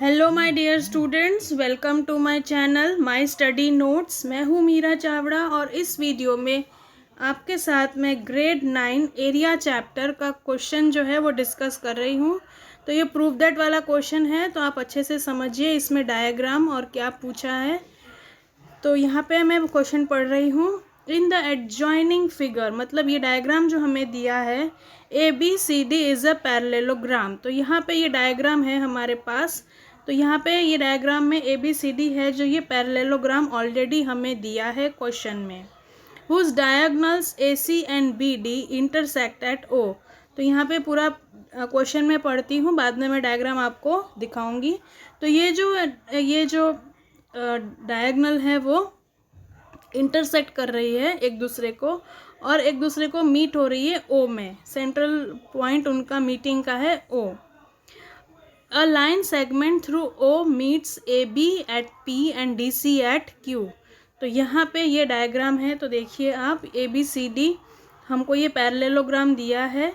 Hello my dear students, welcome to my channel my study notes. मैं हूँ मीरा चावड़ा और इस वीडियो में आपके साथ मैं ग्रेड 9 एरिया चैप्टर का क्वेश्चन जो है वो डिस्कस कर रही हूँ। तो ये प्रूफ दैट वाला क्वेश्चन है, तो आप अच्छे से समझिए इसमें डायग्राम और क्या पूछा है। तो यहाँ पे मैं क्वेश्चन पढ़ रही हूँ। इन द एडजॉइनिंग फिगर, मतलब ये डायग्राम जो हमें दिया है A B C D is a parallelogram. तो यहाँ पे ये डायग्राम है हमारे पास। तो यहाँ पे ये डायग्राम में ए बी सी डी है, जो ये पैरेललोग्राम ऑलरेडी हमें दिया है क्वेश्चन में। Whose diagonals A C and B D intersect at O. तो यहाँ पे पूरा क्वेश्चन मैं पढ़ती हूँ, बाद में मैं डायग्राम आपको दिखाऊंगी। तो ये जो डायगोनल है वो इंटरसेक्ट कर रही है एक दूसरे को और एक दूसरे को मीट हो रही है ओ में। सेंट्रल पॉइंट उनका मीटिंग का है O. A line segment through O meets A B at P and D C at Q. तो यहाँ पे ये डायग्राम है। तो देखिए आप, ए बी सी डी हमको ये पैरेललोग्राम दिया है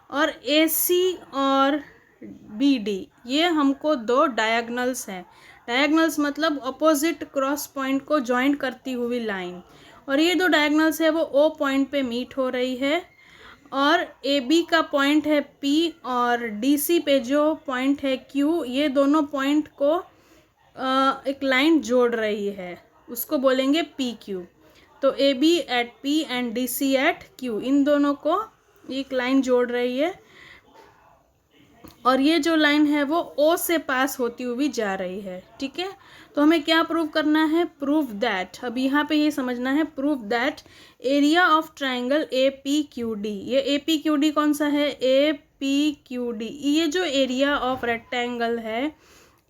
और ए सी और बी डी ये हमको दो डायगोनल्स हैं। डायगोनल्स मतलब अपोजिट क्रॉस पॉइंट को जॉइंट करती हुई लाइन, और ये दो डायगोनल्स है वो ओ पॉइंट पे मीट हो रही है और ए बी का पॉइंट है पी और डी सी पे जो पॉइंट है क्यू, ये दोनों पॉइंट को एक लाइन जोड़ रही है, उसको बोलेंगे पी क्यू। तो A B at P and D C at Q, इन दोनों को एक लाइन जोड़ रही है और ये जो लाइन है वो ओ से पास होती हुई जा रही है। ठीक है, तो हमें क्या प्रूव करना है? Prove that. अब यहाँ पे ये समझना है, prove that area of triangle A P Q D. ये ए पी क्यू डी कौन सा है? A P Q D. ये जो एरिया ऑफ रेक्टेंगल है,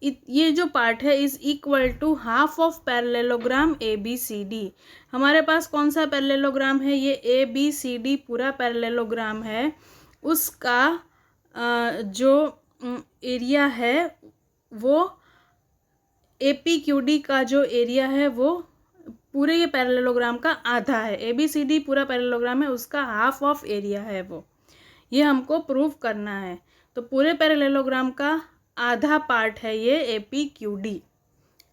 ये जो पार्ट है is equal to half of parallelogram A B C D. हमारे पास कौन सा पैरेललोग्राम है? ये ए बी सी डी पूरा पैरेललोग्राम है। उसका जो एरिया है वो ए पी क्यू डी का जो एरिया है वो पूरे ये पैरेललोग्राम का आधा है। ए बी सी डी पूरा पैरेललोग्राम है, उसका हाफ ऑफ एरिया है वो। ये हमको प्रूव करना है। तो पूरे पैरेललोग्राम का आधा पार्ट है ये ए पी क्यू डी।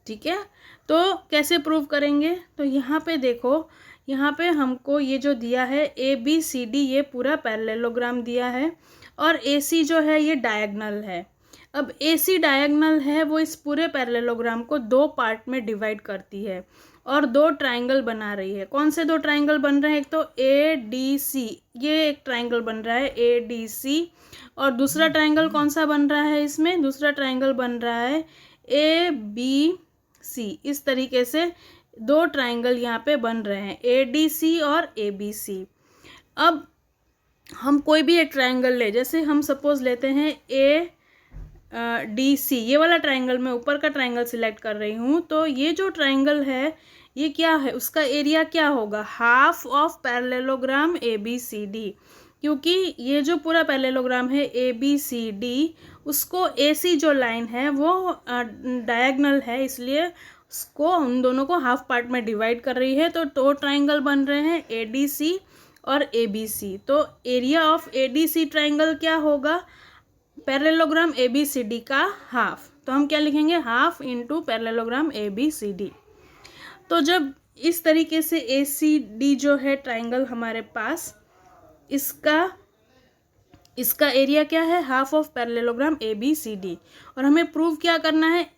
ठीक है, तो कैसे प्रूव करेंगे? तो यहाँ पे देखो, यहाँ पे हमको ये जो दिया है ए बी सी डी, ये पूरा पैरेललोग्राम दिया है और ए सी जो है ये डायगोनल है। अब ए सी डायगोनल है, वो इस पूरे पैरेललोग्राम को दो पार्ट में डिवाइड करती है और दो ट्राइंगल बना रही है। कौन से दो ट्राइंगल बन रहे हैं? एक तो ए डी सी, ये एक ट्राइंगल बन रहा है ए डी सी, और दूसरा ट्राइंगल कौन सा बन रहा है इसमें? दूसरा ट्राइंगल बन रहा है ए बी सी। इस तरीके से दो ट्राइंगल यहाँ पे बन रहे हैं, ए डी सी और ए बी सी। अब हम कोई भी एक ट्राइंगल ले, जैसे हम सपोज लेते हैं ए डी सी, ये वाला ट्राइंगल, मैं ऊपर का ट्राइंगल सिलेक्ट कर रही हूँ। तो ये जो ट्राइंगल है ये क्या है? उसका एरिया क्या होगा? Half of parallelogram A B C D, क्योंकि ये जो पूरा पैरेललोग्राम है ए बी सी डी, उसको ए सी जो लाइन है वो डायगोनल है, इसलिए उसको उन दोनों को हाफ पार्ट में डिवाइड कर रही है। तो दो ट्राइंगल बन रहे हैं ए डी सी और ए बी सी। तो area of A D C triangle क्या होगा? Parallelogram A B C D का हाफ। तो हम क्या लिखेंगे? Half into parallelogram A B C D. तो जब इस तरीके से ए सी डी जो है ट्राइंगल हमारे पास, इसका एरिया क्या है? Half of parallelogram A B C D. और हमें प्रूव क्या करना है?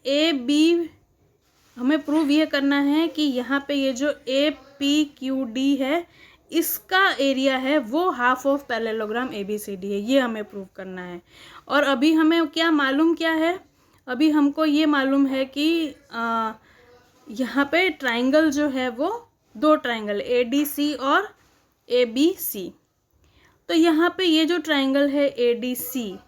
हमें प्रूव ये करना है कि यहाँ पे ये जो ए पी क्यू डी है, इसका एरिया है वो half of parallelogram A B C D है। ये हमें प्रूव करना है। और अभी हमें क्या मालूम क्या है? अभी हमको ये मालूम है कि यहाँ पे ट्राइंगल जो है वो दो ट्राइंगल, ए डी सी और ए बी सी। तो यहाँ पे ये जो ट्राइंगल है ए डी सी,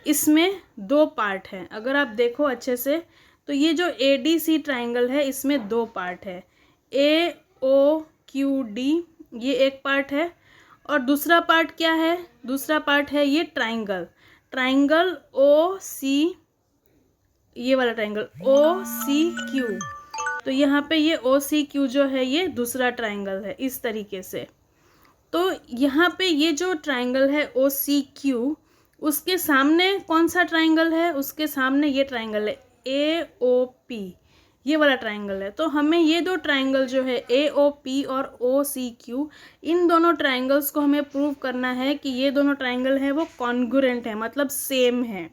इसमें दो पार्ट हैं। अगर आप देखो अच्छे से, तो ये जो ए डी सी ट्राइंगल है इसमें दो पार्ट है, ए ओ क्यू डी, ये एक पार्ट है। और दूसरा पार्ट क्या है? दूसरा पार्ट है ये ट्राइंगल ओ सी, ये वाला ट्राइंगल ओ सी क्यू। तो यहाँ पे ये ओ सी क्यू जो है ये दूसरा ट्राइंगल है, इस तरीके से। तो यहाँ पे ये जो ट्राइंगल है ओ सी क्यू, उसके सामने कौन सा ट्राइंगल है, उसके सामने ये ट्राइंगल है AOP, ये वाला ट्राइंगल है। तो हमें ये दो ट्राइंगल जो है AOP और OCQ, इन दोनों ट्राइंगल्स को हमें प्रूव करना है कि ये दोनों ट्राइंगल है वो कॉन्ग्रुएंट है, मतलब सेम है।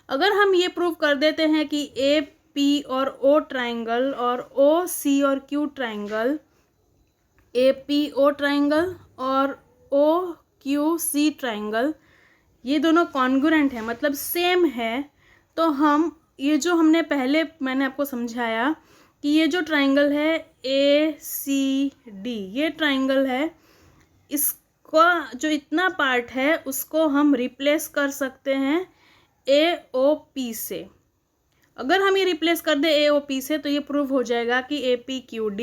अगर हम ये प्रूव कर देते हैं कि AP और O ट्राइंगल और OC और Q ट्राइंगल, APO ट्राइंगल और OQC ट्राइंगल ये दोनों कॉन्ग्रुएंट है, मतलब सेम है, तो हम ये जो हमने पहले मैंने आपको समझाया कि ये जो ट्राइंगल है ACD, ये ट्राइंगल है, इसका जो इतना पार्ट है उसको हम रिप्लेस कर सकते हैं AOP से। अगर हम ये रिप्लेस कर दे AOP से तो ये प्रूव हो जाएगा कि APQD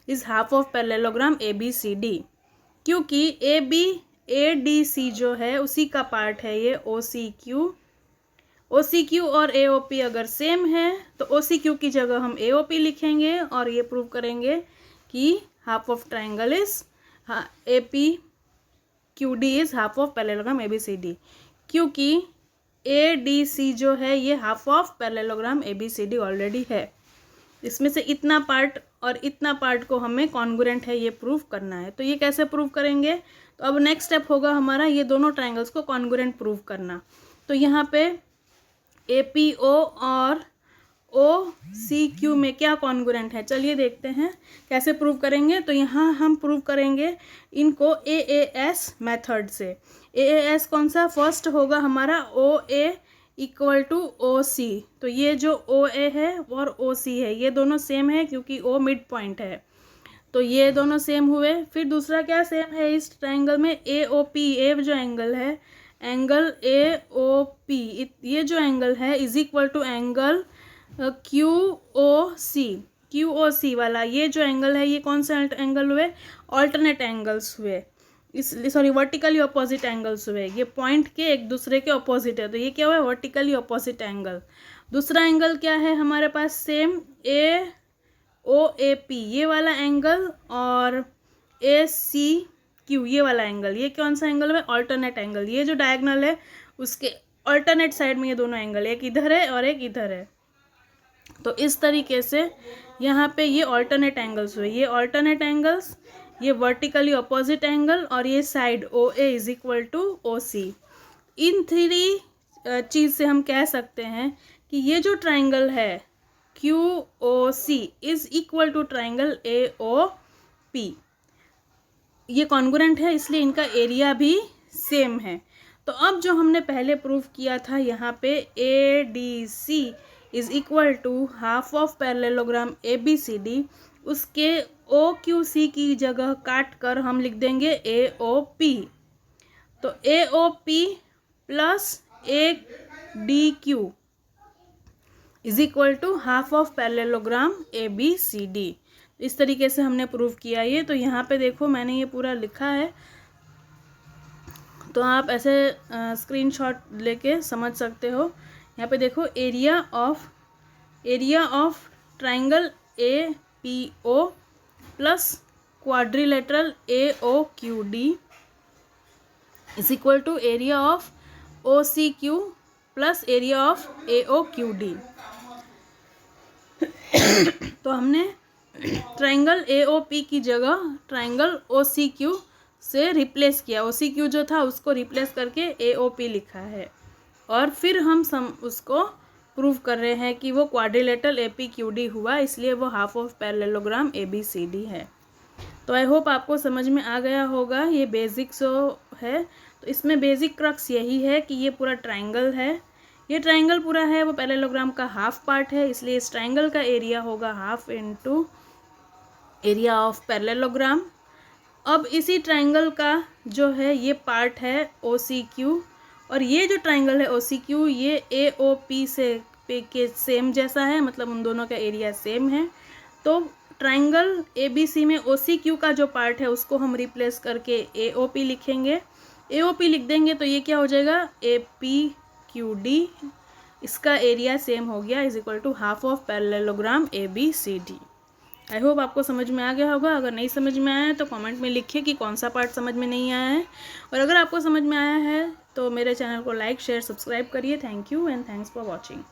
is half of parallelogram ABCD, क्योंकि ADC जो है उसी का पार्ट है ये OCQ और AOP अगर सेम है तो OCQ की जगह हम AOP लिखेंगे और ये प्रूव करेंगे कि half of triangle is APQD is half of parallelogram ABCD, क्योंकि ADC जो है ये half of parallelogram ABCD already है। इसमें से इतना पार्ट और इतना पार्ट को हमें कॉन्ग्रुएंट है ये प्रूव करना है। तो ये कैसे प्रूव करेंगे, तो अब नेक्स्ट स्टेप होगा हमारा ये दोनों ट्राइंगल्स को कॉन्ग्रुएंट प्रूव करना। तो यहाँ पे APO और OCQ में क्या कॉन्ग्रुएंट है, चलिए देखते हैं कैसे प्रूव करेंगे। तो यहाँ हम प्रूव करेंगे इनको AAS मेथड से। AAS कौन सा, फर्स्ट होगा हमारा OA इक्वल टू OC। तो ये जो OA है और OC है ये दोनों सेम है क्योंकि O मिड पॉइंट है, तो ये दोनों सेम हुए। फिर दूसरा क्या सेम है इस ट्राइंगल में, AOP, A जो एंगल है, एंगल AOP ये जो एंगल है is equal to angle QOC वाला, ये जो एंगल है ये कौन सा एंगल हुए, ऑल्टरनेट एंगल्स हुए, वर्टिकली अपोजिट एंगल्स हुए। ये पॉइंट के एक दूसरे के अपोजिट है, तो ये क्या हुआ, वर्टिकली अपोजिट एंगल। दूसरा एंगल क्या है हमारे पास, सेम AOAP ये वाला एंगल और ACQ ये वाला एंगल, ये कौन सा एंगल है, ऑल्टरनेट एंगल। ये जो डायगोनल है उसके ऑल्टरनेट साइड में ये दोनों एंगल, एक इधर है और एक इधर है। तो इस तरीके से यहाँ पे ये ऑल्टरनेट एंगल्स हुए, ये ऑल्टरनेट एंगल्स, ये वर्टिकली अपोजिट एंगल और ये side OA is equal to OC। इन थ्री चीज़ से हम कह सकते हैं कि ये जो ट्राइंगल है QOC is equal to triangle AOP, ये कॉन्ग्रुएंट है, इसलिए इनका एरिया भी सेम है। तो अब जो हमने पहले प्रूव किया था यहाँ पे ADC is equal to half of parallelogram ABCD, उसके OQC की जगह काट कर हम लिख देंगे AOP। तो AOP plus ADQ is equal to half of parallelogram ABCD। इस तरीके से हमने प्रूव किया ये। तो यहाँ पे देखो मैंने ये पूरा लिखा है, तो आप ऐसे स्क्रीनशॉट लेके समझ सकते हो। यहाँ पे देखो area of triangle APO plus quadrilateral AOQD is equal to area of OCQ plus area of AOQD। तो हमने ट्राइंगल AOP की जगह ट्राइंगल OCQ से रिप्लेस किया, OCQ जो था उसको रिप्लेस करके AOP लिखा है, और फिर हम उसको प्रूव कर रहे हैं कि वो क्वाड्रिलेटरल APQD हुआ, इसलिए वो हाफ ऑफ पैरेललोग्राम ABCD है। तो आई होप आपको समझ में आ गया होगा, ये बेसिक है। तो इसमें बेसिक क्रक्स यही है कि ये पूरा ट्राइंगल है, ये ट्राइंगल पूरा है वो पैरेललोग्राम का हाफ पार्ट है, इसलिए इस ट्राइंगल का एरिया होगा half into area of parallelogram. अब इसी ट्राइंगल का जो है ये पार्ट है OCQ, और ये जो ट्राइंगल है OCQ ये AOP से के सेम जैसा है, मतलब उन दोनों का एरिया सेम है। तो ट्राइंगल ABC में OCQ का जो पार्ट है उसको हम रिप्लेस करके AOP लिखेंगे, AOP लिख देंगे तो ये क्या हो जाएगा APQD, इसका एरिया सेम हो गया, is equal to half of parallelogram ABCD। I hope आपको समझ में आ गया होगा। अगर नहीं समझ में आया है तो कमेंट में लिखिए कि कौन सा पार्ट समझ में नहीं आया है, और अगर आपको समझ में आया है तो मेरे चैनल को लाइक शेयर सब्सक्राइब करिए। Thank you and thanks for watching.